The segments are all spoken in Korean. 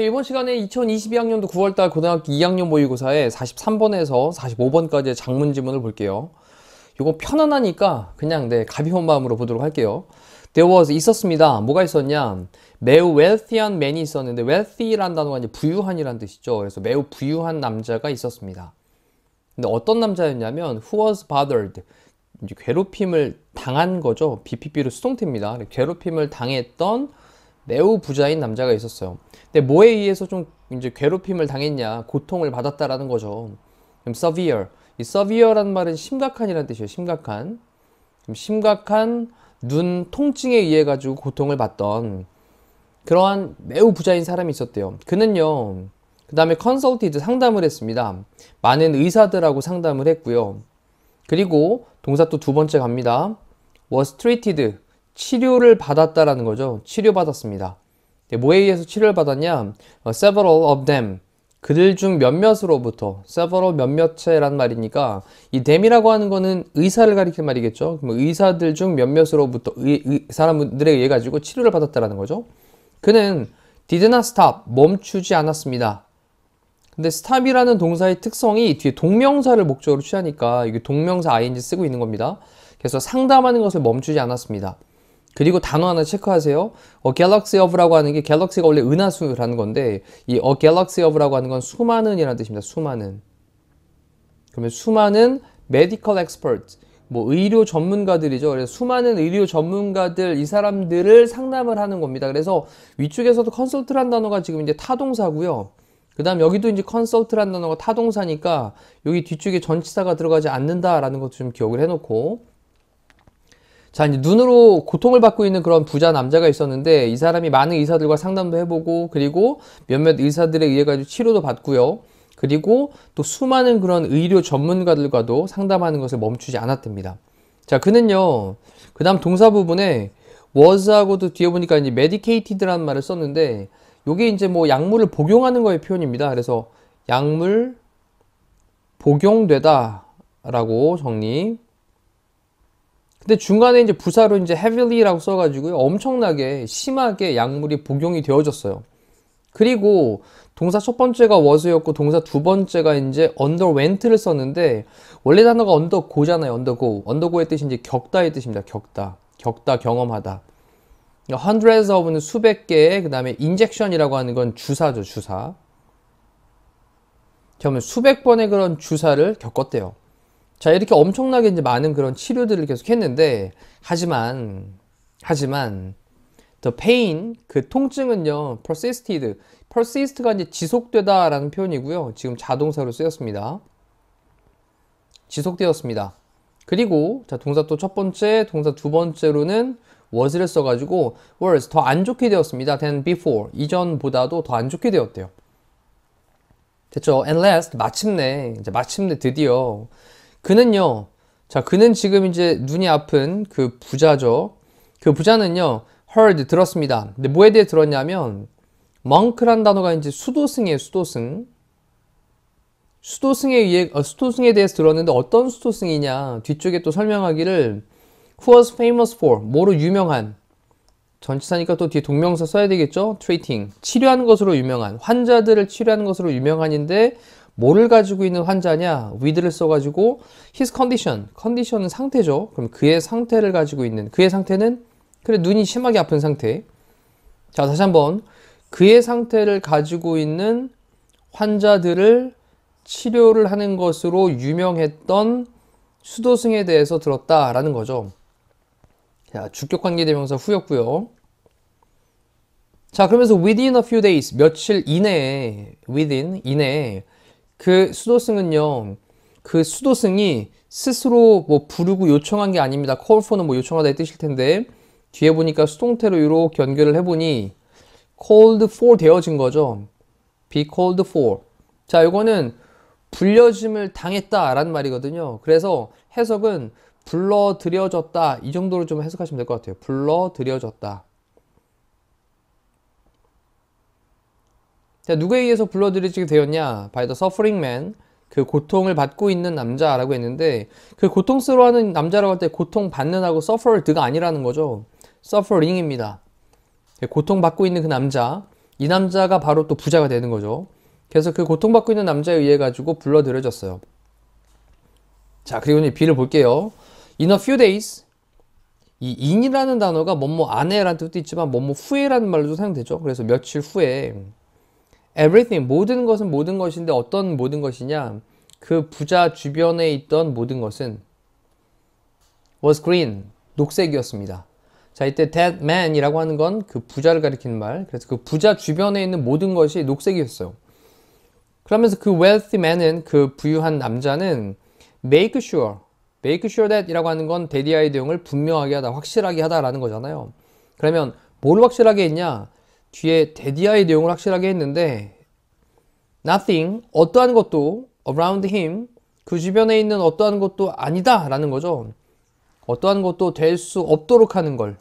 이번 시간에 2022학년도 9월달 고등학교 2학년 모의고사에 43번에서 45번까지의 장문 지문을 볼게요. 이거 편안하니까 그냥 가벼운 마음으로 보도록 할게요. There was 있었습니다. 뭐가 있었냐? 매우 wealthy한 man이 있었는데 wealthy란 단어가 이제 부유한이란 뜻이죠. 그래서 매우 부유한 남자가 있었습니다. 근데 어떤 남자였냐면 who was bothered 이제 괴롭힘을 당한 거죠. BPB로 수동태입니다. 괴롭힘을 당했던 매우 부자인 남자가 있었어요. 근데 뭐에 의해서 좀 이제 괴롭힘을 당했냐, 고통을 받았다라는 거죠. 그럼 severe. 이 severe라는 말은 심각한이라는 뜻이에요. 심각한. 심각한 눈 통증에 의해 가지고 고통을 받던 그러한 매우 부자인 사람이 있었대요. 그는요, 그 다음에 consulted 상담을 했습니다. 많은 의사들하고 상담을 했고요. 그리고 동사 또 두 번째 갑니다. was treated 치료를 받았다라는 거죠. 치료받았습니다. 뭐에 의해서 치료를 받았냐? several of them 그들 중 몇몇으로부터 several 몇몇체란 말이니까 이 them이라고 하는 거는 의사를 가리키는 말이겠죠. 그럼 의사들 중 몇몇으로부터 사람들에 의해 가지고 치료를 받았다라는 거죠. 그는 did not stop 멈추지 않았습니다. 근데 stop이라는 동사의 특성이 뒤에 동명사를 목적으로 취하니까 이게 동명사 ing 쓰고 있는 겁니다. 그래서 상담하는 것을 멈추지 않았습니다. 그리고 단어 하나 체크하세요. A galaxy of라고 하는 게 갤럭시가 원래 은하수라는 건데 이 a galaxy of라고 하는 건 수많은이라는 뜻입니다. 수많은. 그러면 수많은 medical experts 뭐 의료 전문가들이죠. 그래서 수많은 의료 전문가들 이 사람들을 상담을 하는 겁니다. 그래서 위쪽에서도 consult란 단어가 지금 이제 타동사고요. 그 다음 여기도 이제 consult란 단어가 타동사니까 여기 뒤쪽에 전치사가 들어가지 않는다라는 것도 좀 기억을 해놓고 자, 이제 눈으로 고통을 받고 있는 그런 부자 남자가 있었는데 이 사람이 많은 의사들과 상담도 해보고 그리고 몇몇 의사들에 의해 가지고 치료도 받고요. 그리고 또 수많은 그런 의료 전문가들과도 상담하는 것을 멈추지 않았답니다. 자, 그는요. 그 다음 동사 부분에 was하고도 뒤에 보니까 이제 medicated라는 말을 썼는데 요게 이제 뭐 약물을 복용하는 거의 표현입니다. 그래서 약물 복용되다 라고 정리. 근데 중간에 이제 부사로 이제 heavily라고 써가지고요. 엄청나게 심하게 약물이 복용이 되어졌어요. 그리고 동사 첫 번째가 was였고 동사 두 번째가 이제 underwent를 썼는데 원래 단어가 undergo잖아요. undergo의 뜻이 이제 겪다의 뜻입니다. 겪다, 경험하다. hundreds of는 수백 개의 그 다음에 injection이라고 하는 건 주사죠. 주사. 그러면 수백 번의 그런 주사를 겪었대요. 자, 이렇게 엄청나게 이제 많은 그런 치료들을 계속 했는데, 하지만, the pain, 그 통증은요, persist가 이제 지속되다 라는 표현이고요. 지금 자동사로 쓰였습니다. 지속되었습니다. 그리고, 자, 동사 또 첫 번째, 동사 두 번째로는 was를 써가지고, worse, 더 안 좋게 되었습니다. than before. 이전보다도 더 안 좋게 되었대요. 됐죠? And last, 마침내 드디어, 그는요, 자, 그는 지금 이제 눈이 아픈 그 부자죠. 그 부자는요, heard, 들었습니다. 근데 뭐에 대해 들었냐면, monk란 단어가 이제 수도승이에요, 수도승. 수도승에 대해서 들었는데 어떤 수도승이냐. 뒤쪽에 또 설명하기를, who was famous for, 뭐로 유명한. 전치사니까 또 뒤에 동명사 써야 되겠죠? treating, 치료하는 것으로 유명한, 환자들을 치료하는 것으로 유명한인데, 뭐를 가지고 있는 환자냐? with를 써가지고 his condition은 상태죠. 그럼 그의 상태를 가지고 있는 그의 상태는 그래 눈이 심하게 아픈 상태. 자, 다시 한번 그의 상태를 가지고 있는 환자들을 치료를 하는 것으로 유명했던 수도승에 대해서 들었다라는 거죠. 자, 주격관계대명사 후였고요. 자, 그러면서 within a few days 며칠 이내에 이내에 그 수도승은요, 그 수도승이 스스로 뭐 부르고 요청한 게 아닙니다. call for는 뭐 요청하다의 뜻일 텐데, 뒤에 보니까 수동태로 이렇게 연결을 해보니, called for 되어진 거죠. be called for. 자, 이거는 불려짐을 당했다라는 말이거든요. 그래서 해석은 불러들여졌다. 이 정도로 좀 해석하시면 될 것 같아요. 불러들여졌다. 자, 누구에 의해서 불러들여지게 되었냐? by the suffering man. 그 고통을 받고 있는 남자라고 했는데 그 고통스러워하는 남자라고 할 때 고통받는 하고 suffered가 아니라는 거죠. suffering입니다. 고통받고 있는 그 남자. 이 남자가 바로 또 부자가 되는 거죠. 그래서 그 고통받고 있는 남자에 의해 가지고 불러들여졌어요. 자, 그리고 이제 B를 볼게요. In a few days. 이 in이라는 단어가 뭐뭐 안에라는 뜻도 있지만 뭐뭐 후에라는 말로도 사용되죠. 그래서 며칠 후에 everything, 모든 것은 모든 것인데 어떤 모든 것이냐? 그 부자 주변에 있던 모든 것은 was green, 녹색이었습니다. 자, 이때 that man이라고 하는 건 그 부자를 가리키는 말. 그래서 그 부자 주변에 있는 모든 것이 녹색이었어요. 그러면서 그 wealthy man은, 그 부유한 남자는 make sure that 이라고 하는 건 대디아의 내용을 분명하게 하다, 확실하게 하다라는 거잖아요. 그러면 뭘 확실하게 했냐? 뒤에 대디아의 내용을 확실하게 했는데 nothing, 어떠한 것도 around him, 그 주변에 있는 어떠한 것도 아니다 라는 거죠. 어떠한 것도 될 수 없도록 하는 걸,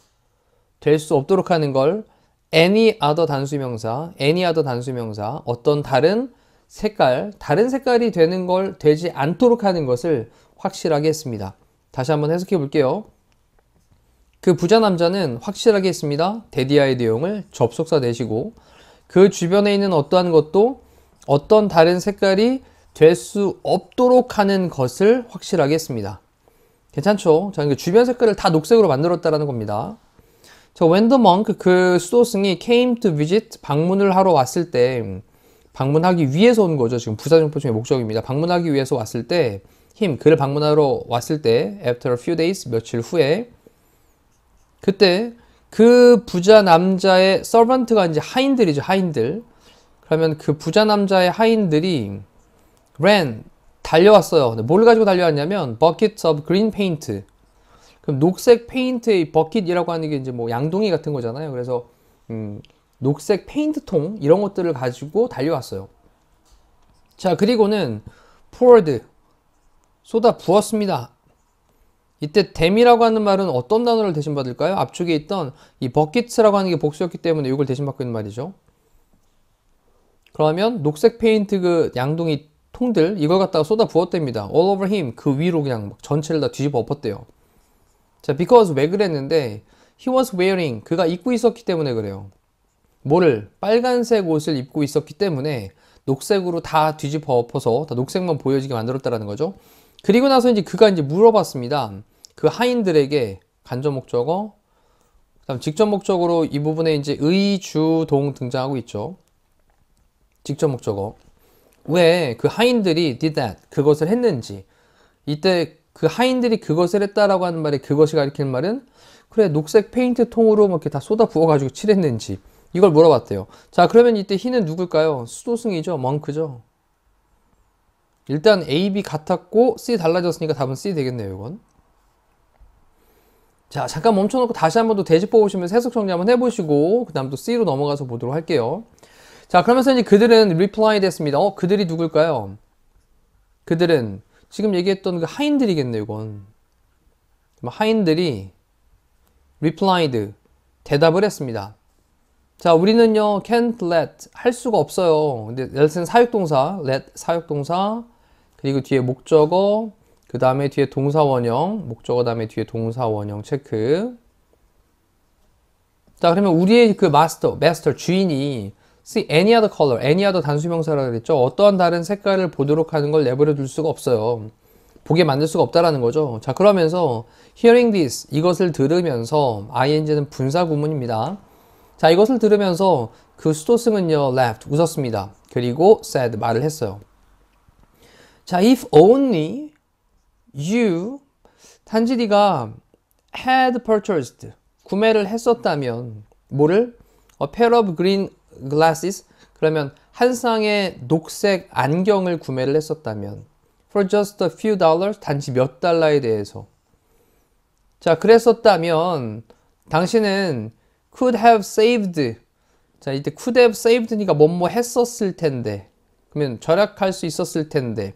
any other 단수명사, 어떤 다른 색깔이 되는 걸 되지 않도록 하는 것을 확실하게 했습니다. 다시 한번 해석해 볼게요. 그 부자 남자는 확실하게 했습니다. 데디아의 내용을 접속사 대시고 그 주변에 있는 어떠한 것도 어떤 다른 색깔이 될 수 없도록 하는 것을 확실하게 했습니다. 괜찮죠? 자, 주변 색깔을 다 녹색으로 만들었다라는 겁니다. 자, when the monk, 그 수도승이 came to visit, 방문을 하러 왔을 때, 방문하기 위해서 온 거죠. 지금 부사정포 중의 목적입니다. 방문하기 위해서 왔을 때, 그를 방문하러 왔을 때, after a few days, 며칠 후에, 그때 그 부자 남자의 서번트가 이제 하인들이죠. 하인들. 그러면 그 부자 남자의 하인들이 ran, 달려왔어요. 뭘 가지고 달려왔냐면 buckets of green paint. 그럼 녹색 페인트의 버킷이라고 하는 게 이제 뭐 양동이 같은 거잖아요. 그래서 녹색 페인트통 이런 것들을 가지고 달려왔어요. 자, 그리고는 poured, 쏟아 부었습니다. 이때 them이라고 하는 말은 어떤 단어를 대신 받을까요? 앞쪽에 있던 이 buckets라고 하는 게 복수였기 때문에 이걸 대신 받고 있는 말이죠. 그러면 녹색 페인트 그 양동이 통들 이걸 갖다가 쏟아 부었답니다. all over him, 그 위로 그냥 전체를 다 뒤집어 엎었대요. 자, because 왜 그랬는데 he was wearing, 그가 입고 있었기 때문에 그래요. 뭐를? 빨간색 옷을 입고 있었기 때문에 녹색으로 다 뒤집어 엎어서 다 녹색만 보여지게 만들었다라는 거죠. 그리고 나서 이제 그가 이제 물어봤습니다. 그 하인들에게 간접 목적어, 그다음 직접 목적으로 이 부분에 이제 의, 주, 동 등장하고 있죠. 직접 목적어. 왜 그 하인들이 did that, 그것을 했는지. 이때 그 하인들이 그것을 했다라고 하는 말에 그것이 가리키는 말은 그래 녹색 페인트 통으로 막 이렇게 다 쏟아 부어가지고 칠했는지 이걸 물어봤대요. 자, 그러면 이때 he는 누굴까요? 수도승이죠. 멍크죠. 일단 A, B 같았고 C 달라졌으니까 답은 C 되겠네요. 이건. 자, 잠깐 멈춰놓고 다시 한번 또 되짚어 보시면서 해석 정리 한번 해보시고 그 다음 또 C로 넘어가서 보도록 할게요. 자, 그러면서 이제 그들은 reply 됐습니다. 그들이 누굴까요? 그들은 지금 얘기했던 그 하인들이겠네요. 이건 하인들이 replied, 대답을 했습니다. 자, 우리는요 can't let, 할 수가 없어요. 근데 let은 사역동사, let 사역동사, 그리고 뒤에 목적어, 그 다음에 뒤에 동사원형, 목적어 다음에 뒤에 동사원형 체크. 자, 그러면 우리의 그 master 주인이 see any other color, any other 단수명사라고 그랬죠. 어떠한 다른 색깔을 보도록 하는 걸 내버려 둘 수가 없어요. 보게 만들 수가 없다라는 거죠. 자, 그러면서 hearing this, 이것을 들으면서 ing는 분사 구문입니다. 자, 이것을 들으면서 그 수도승은요 laughed, 웃었습니다. 그리고 said, 말을 했어요. 자, if only you, 단지 네가 had purchased, 구매를 했었다면 뭐를? a pair of green glasses, 그러면 한 쌍의 녹색 안경을 구매를 했었다면 for just a few dollars, 단지 몇 달러에 대해서. 자, 그랬었다면 당신은 could have saved, 자, 이때 could have saved니까 뭐뭐 했었을 텐데, 그러면 절약할 수 있었을 텐데,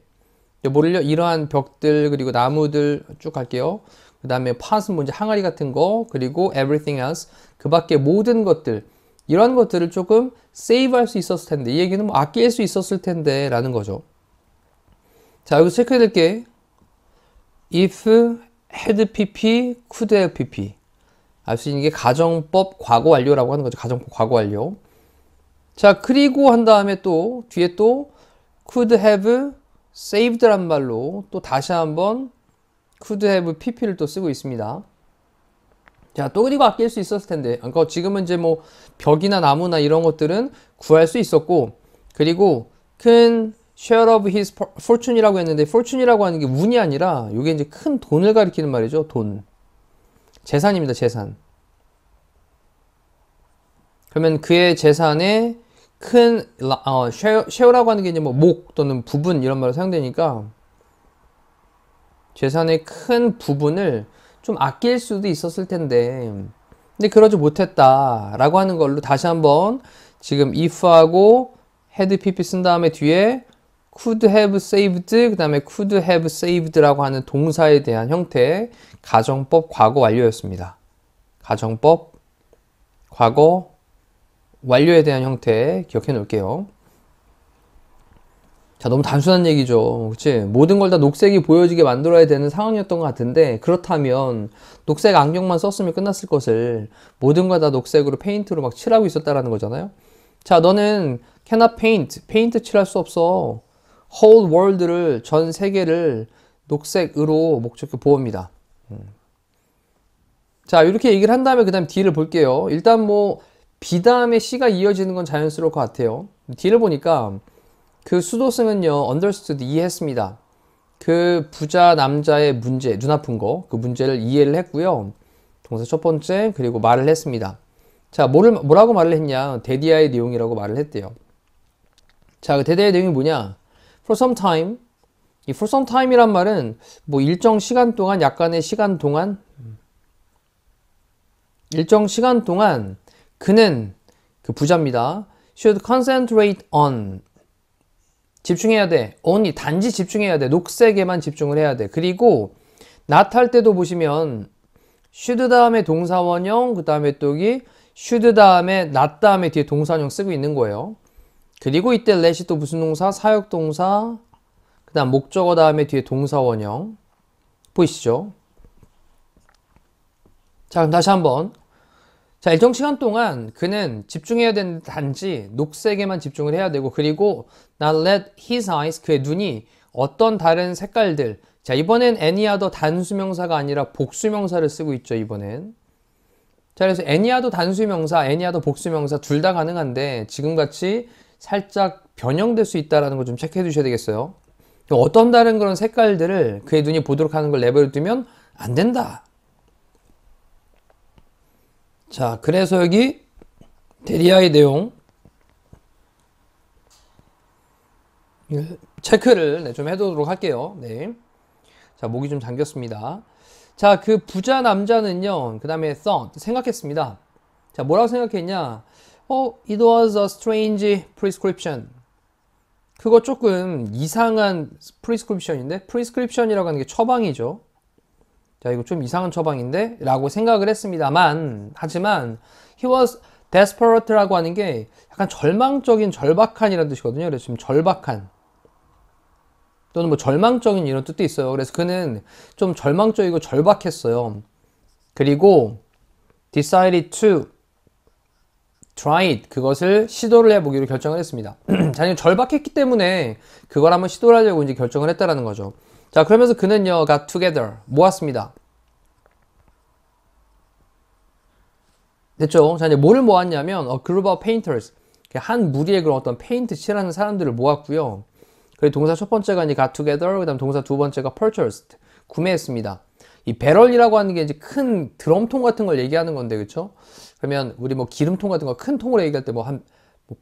뭐를요? 이러한 벽들, 그리고 나무들 쭉 갈게요. 그 다음에 팟은 뭔지 항아리 같은 거, 그리고 everything else, 그 밖에 모든 것들, 이런 것들을 조금 save 할 수 있었을 텐데, 이 얘기는 뭐 아낄 수 있었을 텐데 라는 거죠. 자, 여기서 체크해 드릴게. if had pp, could have pp. 알 수 있는 게 가정법 과거 완료라고 하는 거죠. 가정법 과거 완료. 자, 그리고 한 다음에 또 뒤에 또 could have saved란 말로 또 다시 한번 could have pp를 또 쓰고 있습니다. 자, 또 그리고 아낄 수 있었을 텐데. 그러니까 지금은 이제 뭐 벽이나 나무나 이런 것들은 구할 수 있었고, 그리고 큰 share of his fortune이라고 했는데, fortune이라고 하는 게 운이 아니라 이게 이제 큰 돈을 가리키는 말이죠. 돈. 재산입니다. 재산. 그러면 그의 재산의 큰 share라고 하는 게 이제 뭐 목 또는 부분 이런 말로 사용되니까 재산의 큰 부분을 좀 아낄 수도 있었을 텐데, 근데 그러지 못했다 라고 하는 걸로 다시 한번 지금 if하고 had pp 쓴 다음에 뒤에 could have saved, 그 다음에 could have saved라고 하는 동사에 대한 형태, 가정법 과거 완료였습니다. 가정법 과거 완료에 대한 형태 기억해 놓을게요. 자, 너무 단순한 얘기죠. 그치? 모든 걸 다 녹색이 보여지게 만들어야 되는 상황이었던 것 같은데, 그렇다면 녹색 안경만 썼으면 끝났을 것을 모든 걸 다 녹색으로 페인트로 막 칠하고 있었다라는 거잖아요. 자, 너는 cannot paint, 페인트 칠할 수 없어. whole world를, 전 세계를 녹색으로 목적격 보호입니다. 자, 이렇게 얘기를 한 다음에 그 다음 D를 볼게요. 일단 뭐 B 다음에 C가 이어지는 건 자연스러울 것 같아요. D를 보니까 그 수도승은요, understood, 이해했습니다. 그 부자 남자의 문제, 눈 아픈 거, 그 문제를 이해를 했고요. 동사 첫 번째, 그리고 말을 했습니다. 자, 뭐라고 말을 했냐? 데디아의 내용이라고 말을 했대요. 자, 그 데디아의 내용이 뭐냐? For some time, 이 for some time이란 말은 뭐 일정 시간 동안, 약간의 시간 동안, 일정 시간 동안 그는, 그 부자입니다. should concentrate on, 집중해야 돼. only, 단지 집중해야 돼. 녹색에만 집중을 해야 돼. 그리고 not 할 때도 보시면 should 다음에 동사원형, 그 다음에 또 여기 should 다음에 not 다음에 뒤에 동사원형 쓰고 있는 거예요. 그리고 이때 let이 또 무슨 동사? 사역동사, 그 다음 목적어 다음에 뒤에 동사원형. 보이시죠? 자, 그럼 다시 한번. 자, 일정 시간 동안 그는 집중해야 되는 단지 녹색에만 집중을 해야 되고, 그리고 not let his eyes, 그의 눈이 어떤 다른 색깔들, 자, 이번엔 any other 단수명사가 아니라 복수명사를 쓰고 있죠, 이번엔. 자, 그래서 any other 단수명사, any other 복수명사 둘 다 가능한데 지금같이 살짝 변형될 수 있다는 걸 좀 체크해 주셔야 되겠어요. 어떤 다른 그런 색깔들을 그의 눈이 보도록 하는 걸 내버려 두면 안 된다. 자, 그래서 여기 데리아의 내용 체크를 좀 해두도록 할게요. 네. 자, 목이 좀 잠겼습니다. 자, 그 부자 남자는요, 그 다음에 thought, 생각했습니다. 자, 뭐라고 생각했냐? It was a strange prescription. 그거 조금 이상한 prescription인데, prescription이라고 하는 게 처방이죠. 자, 이거 좀 이상한 처방인데? 라고 생각을 했습니다만, 하지만, he was desperate라고 하는 게 약간 절망적인, 절박한이라는 뜻이거든요. 그래서 지금 절박한. 또는 뭐 절망적인 이런 뜻도 있어요. 그래서 그는 좀 절망적이고 절박했어요. 그리고 decided to try it. 그것을 시도를 해보기로 결정을 했습니다. 자기는 절박했기 때문에 그걸 한번 시도를 하려고 이제 결정을 했다라는 거죠. 자, 그러면서 그는요, got together, 모았습니다. 됐죠? 자, 이제 뭐를 모았냐면, a group of painters. 한 무리의 그런 어떤 페인트 칠하는 사람들을 모았고요. 그리고 동사 첫 번째가 이제 got together, 그 다음 동사 두 번째가 purchased, 구매했습니다. 이 배럴이라고 하는 게 이제 큰 드럼통 같은 걸 얘기하는 건데, 그쵸? 그러면 우리 뭐 기름통 같은 거 큰 통으로 얘기할 때 뭐 한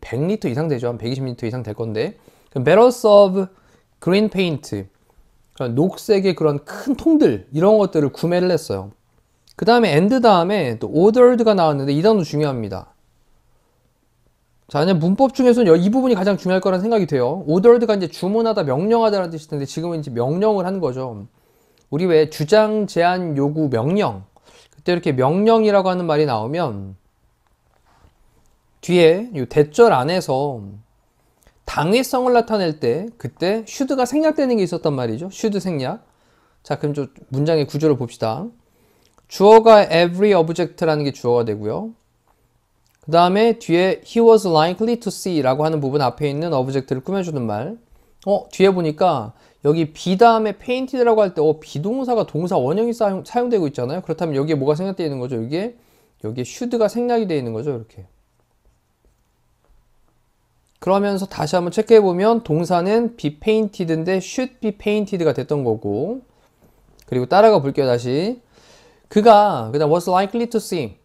100리터 이상 되죠? 한 120리터 이상 될 건데. barrels of green paint. 녹색의 그런 큰 통들, 이런 것들을 구매를 했어요. 그 다음에 and 다음에 또 ordered가 나왔는데 이 단어도 중요합니다. 자, 이제 문법 중에서는 이 부분이 가장 중요할 거라는 생각이 돼요. ordered가 이제 주문하다, 명령하다라는 뜻이 있는데 지금은 이제 명령을 하는 거죠. 우리 왜 주장, 제안, 요구, 명령. 그때 이렇게 명령이라고 하는 말이 나오면 뒤에 이 대절 안에서 당위성을 나타낼 때 그때 should가 생략되는 게 있었단 말이죠. should 생략. 자, 그럼 좀 문장의 구조를 봅시다. 주어가 every object라는 게 주어가 되고요. 그 다음에 뒤에 he was likely to see 라고 하는 부분 앞에 있는 오브젝트를 꾸며주는 말. 뒤에 보니까 여기 be 다음에 painted라고 할 때 비동사가 동사 원형이 사용되고 있잖아요. 그렇다면 여기에 뭐가 생략되어 있는 거죠? 여기에 should가 생략이 되어 있는 거죠. 이렇게. 그러면서 다시 한번 체크해보면 동사는 be painted인데 should be painted가 됐던 거고, 그리고 따라가 볼게요. 다시 그다음 was likely to see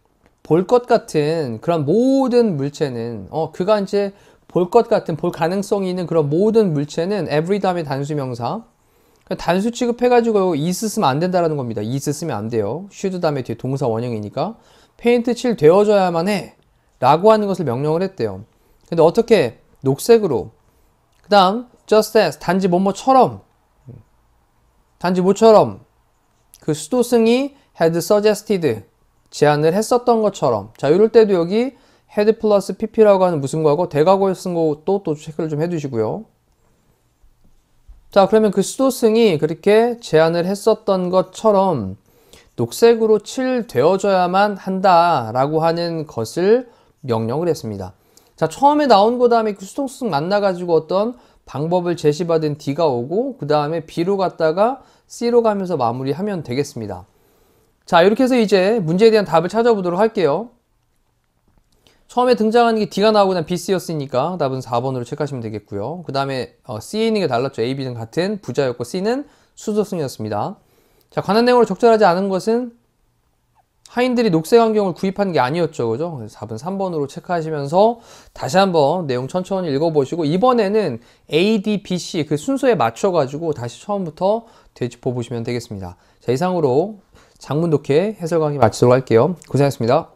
볼 것 같은 그런 모든 물체는 그가 이제 볼 것 같은 볼 가능성이 있는 그런 모든 물체는 every 다음에 단수명사, 단수 취급해가지고 is 쓰면 안 된다라는 겁니다. is 쓰면 안 돼요. should 다음에 뒤에 동사 원형이니까 페인트 칠 되어져야만 해 라고 하는 것을 명령을 했대요. 근데 어떻게? 녹색으로. 그 다음 just as 단지 뭐뭐처럼, 단지 뭐처럼 그 수도승이 had suggested 제안을 했었던 것처럼. 자, 이럴 때도 여기 had 플러스 pp라고 하는 무슨 과거? 대과거에 쓴 것도 또 체크를 좀 해두시고요. 자, 그러면 그 수도승이 그렇게 제안을 했었던 것처럼 녹색으로 칠되어져야만 한다라고 하는 것을 명령을 했습니다. 자, 처음에 나온 거 다음에 그 수동승 만나가지고 어떤 방법을 제시받은 D가 오고 그 다음에 B로 갔다가 C로 가면서 마무리하면 되겠습니다. 자, 이렇게 해서 이제 문제에 대한 답을 찾아보도록 할게요. 처음에 등장하는 게 D가 나오고 난 B, C였으니까 답은 4번으로 체크하시면 되겠고요. 그 다음에 C에 있는 게 달랐죠. A, B는 같은 부자였고 C는 수도승이었습니다. 자, 관한 내용으로 적절하지 않은 것은 하인들이 녹색 안경을 구입한 게 아니었죠. 그죠? 그래서 답은 3번으로 체크하시면서 다시 한번 내용 천천히 읽어보시고 이번에는 A, D, B, C 그 순서에 맞춰가지고 다시 처음부터 되짚어 보시면 되겠습니다. 자, 이상으로 장문 독해 해설 강의 마치도록 할게요. 고생하셨습니다.